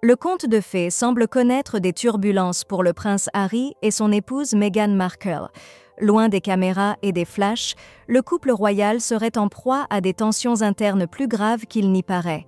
Le conte de fées semble connaître des turbulences pour le prince Harry et son épouse Meghan Markle. Loin des caméras et des flashs, le couple royal serait en proie à des tensions internes plus graves qu'il n'y paraît.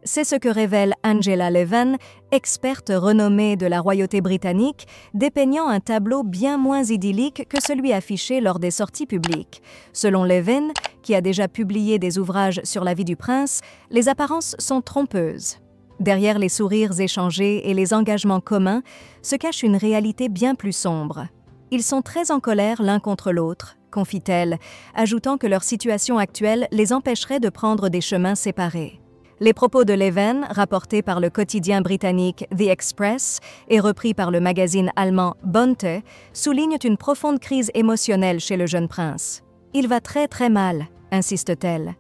C'est ce que révèle Angela Levin, experte renommée de la royauté britannique, dépeignant un tableau bien moins idyllique que celui affiché lors des sorties publiques. Selon Levin, qui a déjà publié des ouvrages sur la vie du prince, les apparences sont trompeuses. Derrière les sourires échangés et les engagements communs se cache une réalité bien plus sombre. Ils sont très en colère l'un contre l'autre, confie-t-elle, ajoutant que leur situation actuelle les empêcherait de prendre des chemins séparés. Les propos de Levin, rapportés par le quotidien britannique The Express et repris par le magazine allemand Bonte, soulignent une profonde crise émotionnelle chez le jeune prince. « Il va très très mal », insiste-t-elle.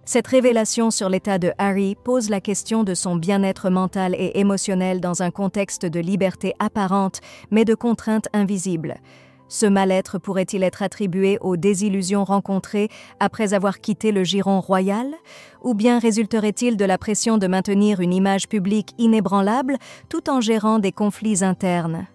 Cette révélation sur l'état de Harry pose la question de son bien-être mental et émotionnel dans un contexte de liberté apparente, mais de contraintes invisibles. Ce mal-être pourrait-il être attribué aux désillusions rencontrées après avoir quitté le giron royal? Ou bien résulterait-il de la pression de maintenir une image publique inébranlable tout en gérant des conflits internes?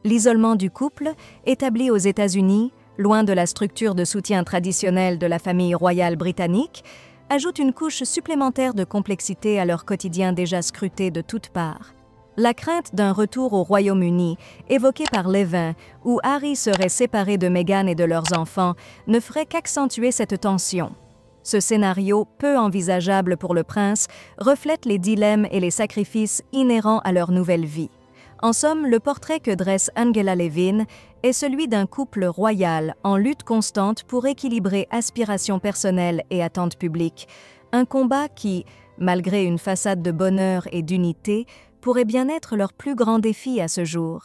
L'isolement du couple, établi aux États-Unis, loin de la structure de soutien traditionnelle de la famille royale britannique, ajoute une couche supplémentaire de complexité à leur quotidien déjà scruté de toutes parts. La crainte d'un retour au Royaume-Uni, évoquée par Levin, où Harry serait séparé de Meghan et de leurs enfants, ne ferait qu'accentuer cette tension. Ce scénario, peu envisageable pour le prince, reflète les dilemmes et les sacrifices inhérents à leur nouvelle vie. En somme, le portrait que dresse Angela Levin est celui d'un couple royal en lutte constante pour équilibrer aspirations personnelles et attentes publiques. Un combat qui, malgré une façade de bonheur et d'unité, pourrait bien être leur plus grand défi à ce jour.